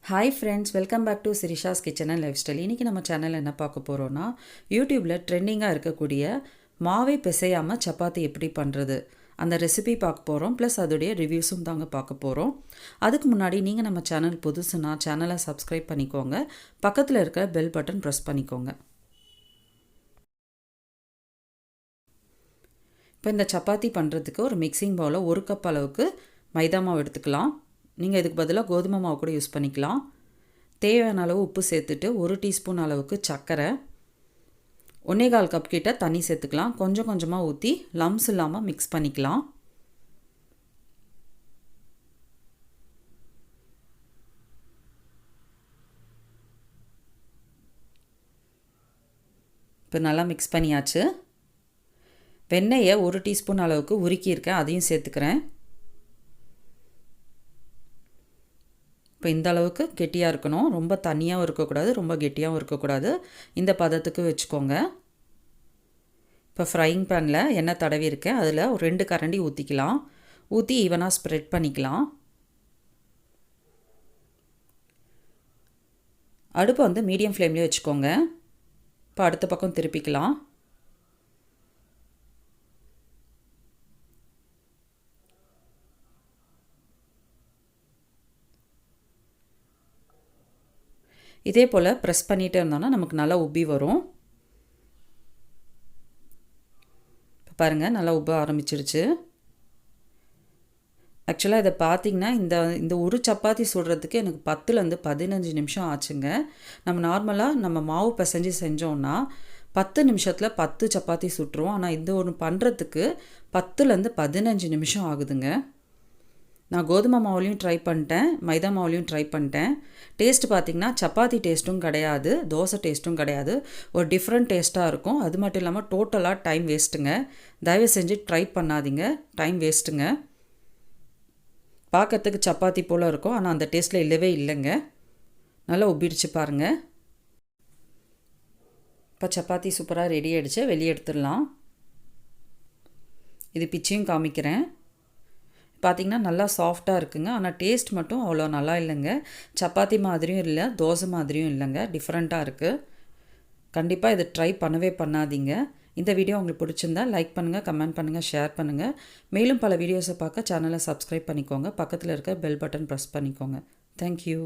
Hi friends, welcome back to Sirisha's kitchen and life style. இன்றைக்கி நம்ம சேனலில் என்ன பார்க்க போகிறோன்னா, யூடியூப்பில் ட்ரெண்டிங்காக இருக்கக்கூடிய மாவை பிசையாமல் சப்பாத்தி எப்படி பண்ணுறது அந்த ரெசிபி பார்க்க போகிறோம். ப்ளஸ் அதோடைய ரிவ்யூஸும் தாங்க பார்க்க போகிறோம். அதுக்கு முன்னாடி நீங்கள் நம்ம சேனல் புதுசுனா சேனலை சப்ஸ்கிரைப் பண்ணிக்கோங்க. பக்கத்தில் இருக்க பெல் பட்டன் ப்ரெஸ் பண்ணிக்கோங்க. இப்போ இந்த சப்பாத்தி பண்ணுறதுக்கு ஒரு மிக்சிங் பவுலில் 1 கப் அளவுக்கு மைதா மாவு எடுத்துக்கலாம். நீங்கள் இதுக்கு பதிலாக கோதுமை மாவு கூட யூஸ் பண்ணிக்கலாம். தேவையான அளவு உப்பு சேர்த்துட்டு 1 டீஸ்பூன் அளவுக்கு சர்க்கரை, 1.25 கப் கிட்ட தண்ணி சேர்த்துக்கலாம். கொஞ்சம் கொஞ்சமாக ஊற்றி லம்ஸ் இல்லாமல் மிக்ஸ் பண்ணிக்கலாம். இப்போ நல்லா மிக்ஸ் பண்ணியாச்சு. வெண்ணெயை 1 டீஸ்பூன் அளவுக்கு உருக்கியிருக்கேன், அதையும் சேர்த்துக்கிறேன். இப்போ இந்த அளவுக்கு கெட்டியாக இருக்கணும். ரொம்ப தண்ணியாகவும் இருக்கக்கூடாது, ரொம்ப கெட்டியாகவும் இருக்கக்கூடாது. இந்த பதத்துக்கு வச்சுக்கோங்க. இப்போ ஃப்ரைங் பேனில் எண்ணெய் தடவி இருக்கேன். அதில் ஒரு 2 கரண்டி ஊற்றிக்கலாம். ஊற்றி ஈவனாக ஸ்ப்ரெட் பண்ணிக்கலாம். அடுப்பை வந்து மீடியம் ஃப்ளேம்லேயே வச்சுக்கோங்க. இப்போ அடுத்த பக்கம் திருப்பிக்கலாம். இதே போல் ப்ரெஸ் பண்ணிகிட்டே இருந்தோன்னா நமக்கு நல்லா உப்பி வரும். இப்போ பாருங்கள், நல்லா உப்ப ஆரம்பிச்சிருச்சு. ஆக்சுவலாக இதை பார்த்திங்கன்னா இந்த ஒரு சப்பாத்தி சுடுறதுக்கு எனக்கு 10லேருந்து 15 நிமிஷம் ஆச்சுங்க. நம்ம நார்மலாக நம்ம மாவு பிசைஞ்சு செஞ்சோன்னா 10 நிமிஷத்தில் 10 சப்பாத்தி சுட்டுருவோம். ஆனால் இந்த ஒன்று பண்ணுறதுக்கு 10லேருந்து 15 நிமிஷம் ஆகுதுங்க. நான் கோதுமை மாவுலையும் ட்ரை பண்ணிட்டேன், மைதா மாவுலையும் ட்ரை பண்ணிட்டேன். டேஸ்ட்டு பார்த்திங்கன்னா சப்பாத்தி டேஸ்ட்டும் கிடையாது, தோசை டேஸ்ட்டும் கிடையாது. ஒரு டிஃப்ரெண்ட் டேஸ்ட்டாக இருக்கும். அது மட்டும் இல்லாமல் டோட்டலாக டைம் வேஸ்ட்டுங்க. தயவு செஞ்சு ட்ரை பண்ணாதீங்க, டைம் வேஸ்ட்டுங்க. பார்க்கறதுக்கு சப்பாத்தி போல் இருக்கும், ஆனால் அந்த டேஸ்ட்டில் இல்லவே இல்லைங்க. நல்லா உப்பிடுச்சு பாருங்கள். இப்போ சப்பாத்தி சூப்பராக ரெடி ஆகிடுச்சு. வெளியே எடுத்துடலாம். இது பிச்சையும் காமிக்கிறேன். பார்த்திங்கன்னா நல்லா சாஃப்டாக இருக்குங்க. ஆனால் டேஸ்ட் மட்டும் அவ்வளோ நல்லா இல்லைங்க. சப்பாத்தி மாதிரியும் இல்லை, தோசை மாதிரியும் இல்லைங்க. டிஃப்ரெண்ட்டாக இருக்குது. கண்டிப்பாக இதை ட்ரை பண்ணவே பண்ணாதீங்க. இந்த வீடியோ உங்களுக்கு பிடிச்சிருந்தா லைக் பண்ணுங்கள், கமெண்ட் பண்ணுங்கள், ஷேர் பண்ணுங்கள். மேலும் பல வீடியோஸை பார்க்க சேனலை சப்ஸ்கிரைப் பண்ணிக்கோங்க. பக்கத்தில் இருக்க பெல் பட்டன் ப்ரெஸ் பண்ணிக்கோங்க. தேங்க்யூ.